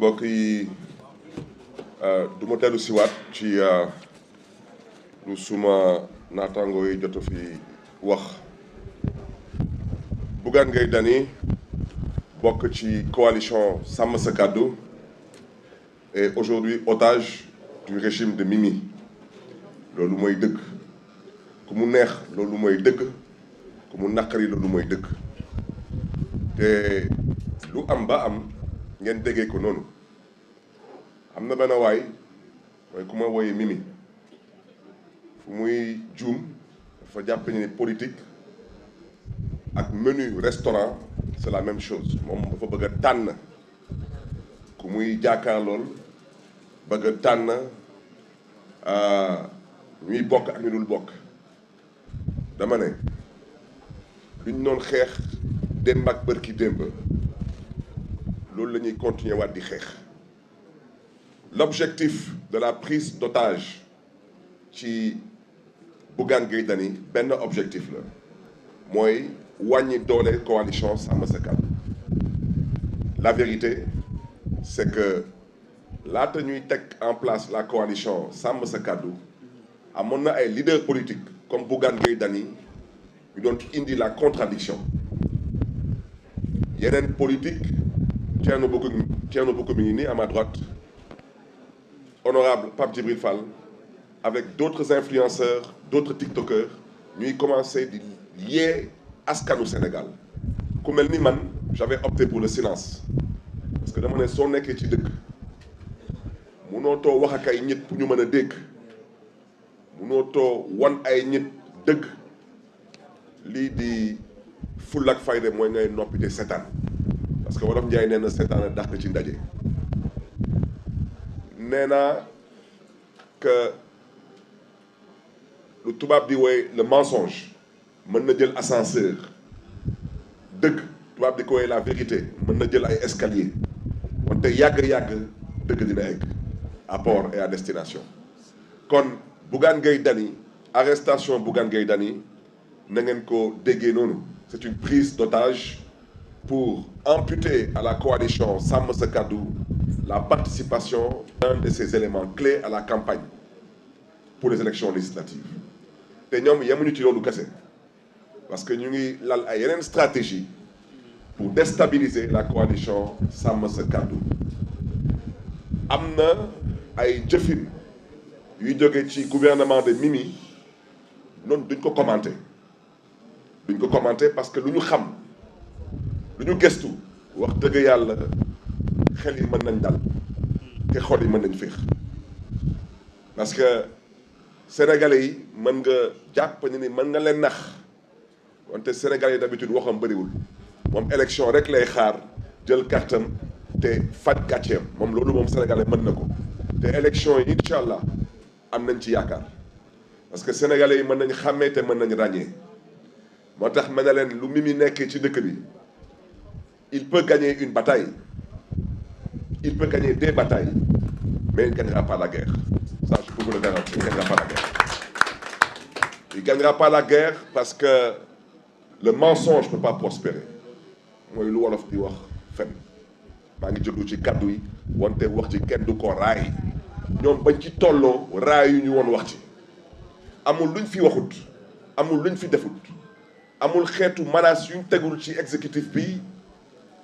mbokk yi du ma dellu siwaat ci lu suma naataango yi jot a fi wax. Bougane Gueye Dany bokk ci coalition Sàmm Sa Kàddu et aujourd'hui otage du régime de Mimi. Loolu mooy dëgg ku mu neex loolu mooy dëgg ku mu naqari loolu mooy dëgg te lu am ba am ngeen déggee ko noonu. am na benn waay mooy ku ma wooyee Mimi fu muy juum dafa jàpp ni politique ak menu restaurant c'est la même chose. moom dafa bëgg a tànn ku muy jàkkaarlool bëgg a tànn ñuy bokk ak ñu dul bokk. dama ne luñ doon xeex démb ak bërki démb loolu la ñuy continuer waat di xeex. L'objectif de la prise d'otage ci Bougane Gueye Dany benn objectif la mooy wàññi doole coalition Sàmm Sa Kàddu. La vérité c'est que laata ñuy teg en place la coalition Sàmm Sa Kàddu amoon na ay leaders politiques comme Bougane Gueye Dany ñu doon indi la contradiction. yeneen politique Thierno Bocoum mi ngi nii à ma droite. Honorable Pape Djibril Fall avec d'autres influenceurs d'autres tiktokers ñuy commencé di yee askanu Sénégal ku mel ni man j'avais opté pour le silence parce que dama ne soo nekkee ci dëkk munoo too wax ak ay nit pour ñu mën a dégg munoo too wan ay nit dëgg lii di fulla ak fayda mooy ngay noppi te seetaan parce que wolof Njaay nee na seetaan a dàq ci ndaje. nee naa que lu tubaab di woy le mensonge mën na jël ascenseur dëgg tubaab di ko woy la vérité mën na jël ay escalier wante yàgg-yàgg dëgg dina egg à port et à destination. kon Bougane Gueye Dany arrestation Bougane Gueye Dany na ngeen ko déggee noonu c'est une prise d'otage pour amputer à la coalition Sàmm Sa Kàddu la participation d'un de ces éléments clés à la campagne pour les élections législatives. te ñoom yemuñu ci loolu kese parce que ñu ngi lal ay yeneen stratégie pour déstabiliser la coalition Sàmm Sa Kàddu. am na ay jëfin yuy jóge ci gouvernement de Mimi noonu duñ ko commenter parce que lu ñu xam lu ñu gëstu wax dëgg yàlla xel yi mën nañ dal te xol yi mën nañ féex parce que sénégalais yi mën nga jàpp ni mën nga leen nax wante sénégalais yi d'habitude waxam bëriwul moom élection rek lay xaar jël kartam te faj gàcceem moom loolu moom sénégalais mën na ko te élection yi incha allah am nañ ci yaakaar parce que sénégalais yi mën nañ xàmmee te mën nañ ràññee moo tax mën na leen lu Mimi nekkee ci dëkk bi il peut gagner une bataille. Il peut gagner des batailles, mais il ne gagnera pas la guerre. Ça, je peux vous le garantir, il ne gagnera pas la guerre. Il ne gagnera pas la guerre parce que le mensonge ne peut pas prospérer. mooy lu wolof di wax fen maa ngi jóglu ci kàddu yi wante wax ci kenn du ko raay ñoom bañ ci tolloo raay yu ñu woon wax ci amul luñ fi waxut amul luñ fi defut amul xeetu menace yuñ tegul ci exécutif bi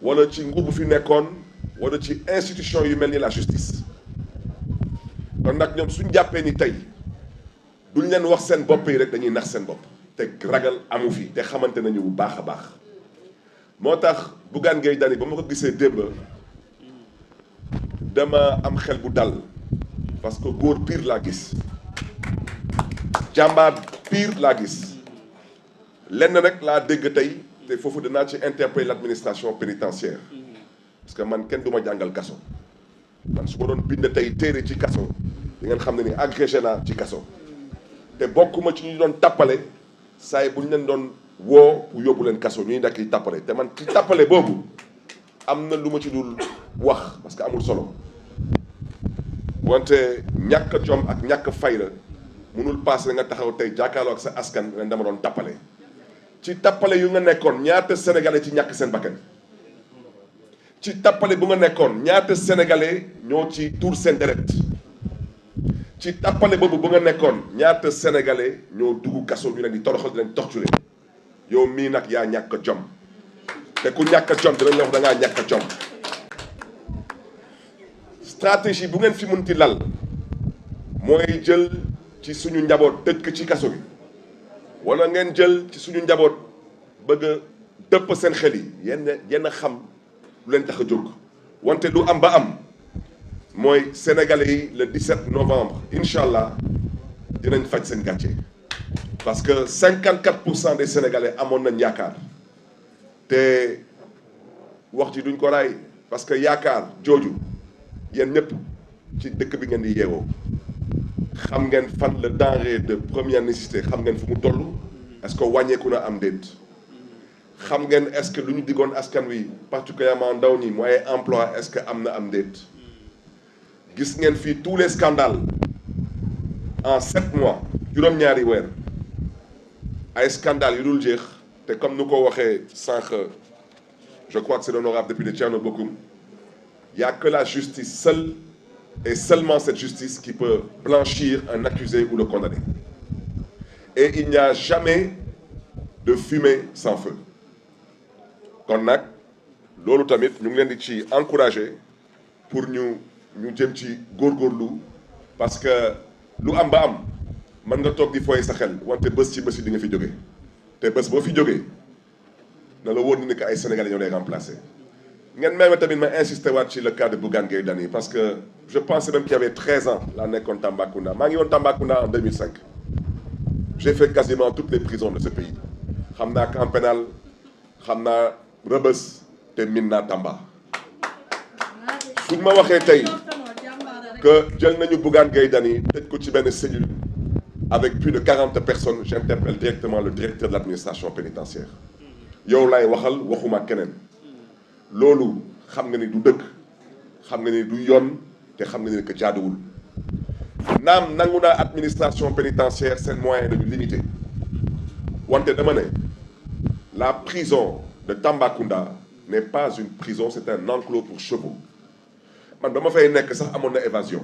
wala ci nguur bu fi nekkoon wala ci institution yu mel ni la justice. kon nag ñoom suñ jàppee ni tey duñ leen wax seen bopp yi rek dañuy nax seen bopp te ragal amu fi te xamante nañu bu baax a baax. moo tax Bougane Gueye Dany ba ma ko gisee démb dama am xel bu dal parce que góor pire laa gis jàmbaar pire laa gis lenn rek laa dégg tey te foofu danaa ci interpeller l'administration pénitentiaire parce que man kenn du ma jàngal kaso man su ma doon bind tey téere ci kaso di ngeen xam ne ni agrégé naa ci kaso te bokkuma ci ñu doon tappale saa yi bu ñu leen doon woo pour yóbbu leen kaso ñuy nekk ci tappale te man ci tappale boobu am na lu ma ci dul wax parce que amul solo wante ñàkk jom ak ñàkk fayda mënul paase nga taxaw tey jàkkaarloo ak sa askan ren dama doon tappale ci tappale yu nga nekkoon ñaata sénégalais ci ñàkk seen bakkan ci tappale bu nga nekkoon ñaata sénégalais ñoo ci tuur seen deret ci tappale boobu bu nga nekkoon ñaata sénégalais ñoo dugg kaso ñu leen di toroxal di leen torturer yow mii nag yaa ñàkk jom te ku ñàkk jom dinañ la wax da ngaa ñàkk jom. stratégie bu ngeen fi munti lal mooy jël ci suñu njaboot tëj ko ci kaso bi wala ngeen jël ci suñu njaboot bëgg a dëpp seen xel yi yenn xam lu leen tax a jóg wante lu am ba am mooy sénégalais yi le 17 novembre incha allah dinañ faj seen gàcce parce que 54% des sénégalais amoon nañ yaakaar te wax ji duñ ko raay parce que yaakaar jooju yéen ñëpp ci dëkk bi ngeen di yeewoo xam ngeen fan le denrée de première nécessité xam ngeen fu mu toll est-ce que wàññeeku na am déet xam ngeen est-ce que lu ñu diggoon askan wi particulièrement ndaw ñi mooy emploi est-ce que am na am déet gis ngeen fii tous les scandales en 7 mois juróom-ñaari weer ay scandales yu dul jeex te comme nu ko waxee sànq je crois que c'est l'honorable député Thierno Bocoum il y a que la justice seule et seulement cette justice qui peut blanchir un accusé ou le condamner et il n'y a jamais de fumée sans feu kon nag loolu tamit ñu ngi leen di ci encourager pour ñu jëm ci góorgóorlu parce que lu am ba am mën nga toog di fooy sa xel wante bés ci bés yi di nga fi jóge te bés boo fi jógee na la wóor ni que ay Sénégalais ñoo lay remplacer. ngeen may ma tamit ma insister waat ci le cas de Bougane Gueye Dany parce que je pensais même qu'il y avait 13 ans laa nekkoon Tambacounda maa ngi woon Tambacounda en 2005 j'ai fait quasiment toutes les prisons de ce pays xam naa camp pénal xam naa Rebeuss te min naa Tamba suñ ma waxee tey que jël nañu Bougane Gueye Dany tëj ko ci benn cellule avec plus de 40 personnes j'interpelle directement le directeur de l'administration pénitentiaire yow laay waxal waxuma keneen loolu xam nga ni du dëgg xam nga ni du yoon te xam nga ni que jaaduwul naam nangu naa administration pénitentiaire seen moyen dañu limité wante dama ne la prison de Tambacounda n'est pas une prison c'est un enclos pour chevaux man ba ma fay nekk sax amoon na évasion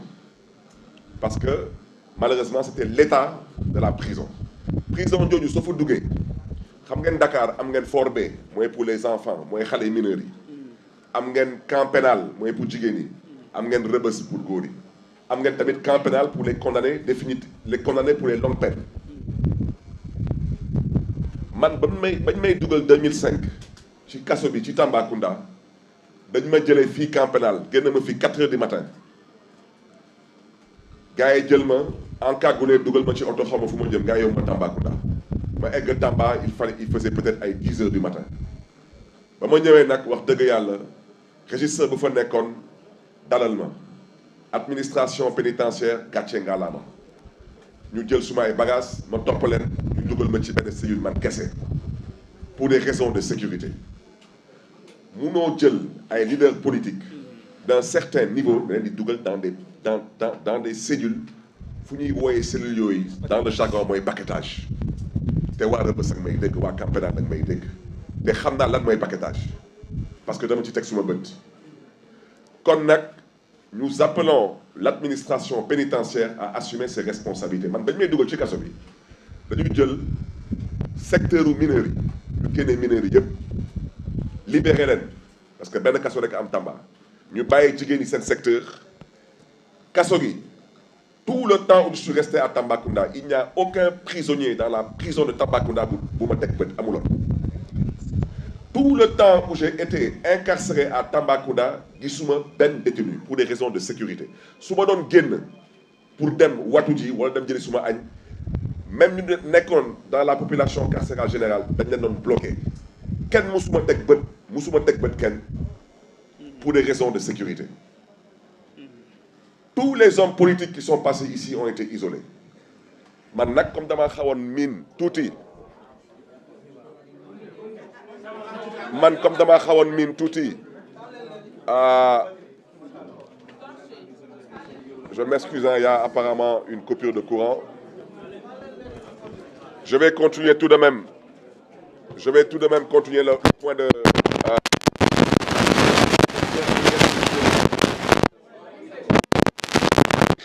parce que malheureusement c'était l'état de la prison jooju soo fa duggee xam ngeen Dakar am ngeen Fort B mooy pour les enfants mooy xale mineurs yi am ngeen camp pénal mooy pour jigéen ñi am ngeen Rebeuss pour góor yi am ngeen tamit camp pénal pour les condamnés définitifs les condamnés pour les longues peines man bañ may dugal 2005 ci kaso bi ci Tambacounda dañ ma jëlee fii camp pénal génn ma fii 4 heures du matin gars yi jël ma encagoulé dugal ma ci oto xaw ma fu ma jëm gars yi yóbbu ma Tambacounda ma egg Tamba il faisait peut-être ay 10 heures du matin ba ma ñëwee nag wax dëgg yàlla régisseur bu fa nekkoon dalal ma administration pénitentiaire gàcce ngalaama ñu jël suma ay bagages ma topp leen ñu dugal ma ci benn cellule man kese pour des raisons de sécurité munoo jël ay leaders politiques d'un certain niveau da leen di dugal dans des cellules fu ñuy wooyee cellules yooyu dans le jargon mooy paquetage te waa Rebeuss ak may dégg waa camp pénal ak may dégg te xam naa lan mooy paquetage parce que dama ci teg suma bët kon nag nous appelons l'administration pénitentiaire à assumer ses responsabilités man dañ may dugal ci kaso bi dañuy jël secteur u mineurs yi ñu génnee mineurs yi yëpp libéré leen parce que benn kaso rek am Tamba ñu bàyyi jigéen ñi seen secteur kaso gi tout le temps où je suis resté à Tambacounda il n'y a aucun prisonnier dans la prison de Tambacounda bu ma teg bët amuloon tout le temps où j'ai été incarcéré à Tambacounda gisuma benn détenu pour des raisons de sécurité su ma doon génn pour dem watu ji wala dem jëli suma añ même ñu nekkoon dans la population carcérale générale dañ leen doon bloqué kenn musuma teg bët kenn pour des raisons de sécurité tous les hommes politiques qui sont passés ici ont été isolés man nag comme dama xawoon miin tuuti je m'excuse, il y a apparemment une coupure de courant. Je vais tout de même continuer le point de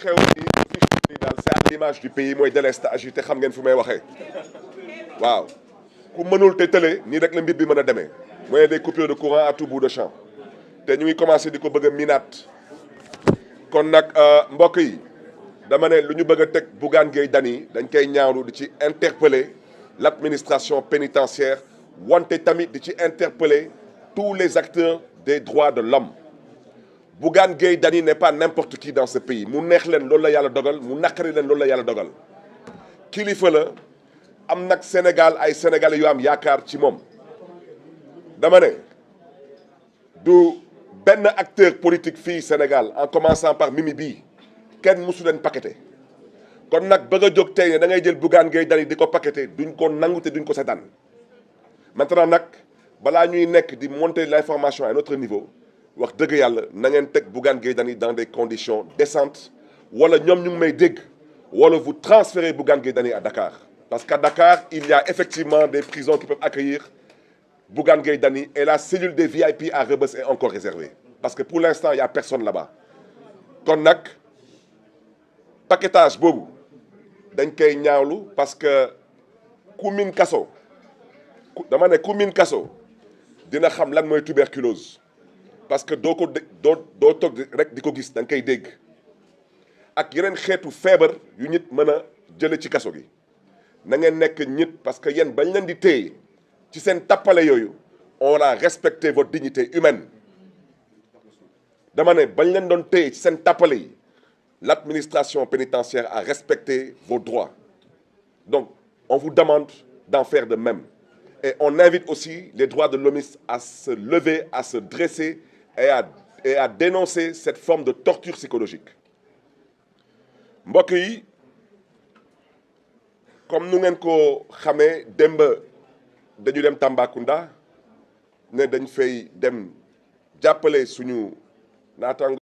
xew ni daal c'est à l'image du pays mooy délestage yi te xam ngeen fu may waxee waaw ku mënul te tële nii rek la mbir bi mën a demee mooy des coupures de courant à tout bout de champ te ñu ngi commencé di ko bëgg a minaat kon nag mbokk yi dama ne lu ñu bëgg a teg Bougane Gueye Dany dañ koy ñaawlu di ci interpeller l'administration pénitentiaire wante tamit di ci interpeller tous les acteurs des droits de l'homme Bougane Gueye Dany n'est pas n'importe qui dans ce pays mu neex leen loolu la yàlla dogal mu naqari leen loolu la yàlla dogal kilifa la am nag Sénégal ay sénégalais yu am yaakaar ci moom dama ne du benn acteur politique fii Sénégal en commençant par Mimi bii kenn mësu leen paqueté kon nag bëgg a jóg tey ne da ngay jël Bougane Gueye Dany di ko paqueté duñ ko nangu te duñ ko seetaan maintenant nag balaa ñuy nekk di monter l'information à un autre niveau wax dëgg yàlla na ngeen teg Bougane Gueye Dany dans des conditions décentes wala ñoom ñu ngi may dégg wala vous transférez Bougane Gueye Dany à Dakar parce qu'à Dakar il y a effectivement des prisons qui peuvent accueillir Bougane Gueye Dany et la cellule des VIP à Rebeuss est encore réservée parce que pour l'instant il y a personne là-bas kon nag paquetage boobu dañ koy ñaawlu parce que ku min kaso dama ne ku min kaso dina xam lan mooy tuberculose parce que doo toog rek di ko gis da nga koy dégg ak yeneen xeetu feebar yu nit mën a jële ci kaso gi na ngeen nekk nit parce que yéen bañ leen di téye ci seen tappale yooyu on a respecté votre dignité humaine dama ne bañ leen doon téye ci seen tappale yi l'administration pénitentiaire a respecté vos droits donc on vous demande d'en faire de même et on invite aussi les droits de l'hommiste à se lever à se dresser et à dénoncer cette forme de torture psychologique mbokk yi comme nu ngeen ko xamee démb dañu dem Tambacounda ne dañ fay dem jàppale suñu naataango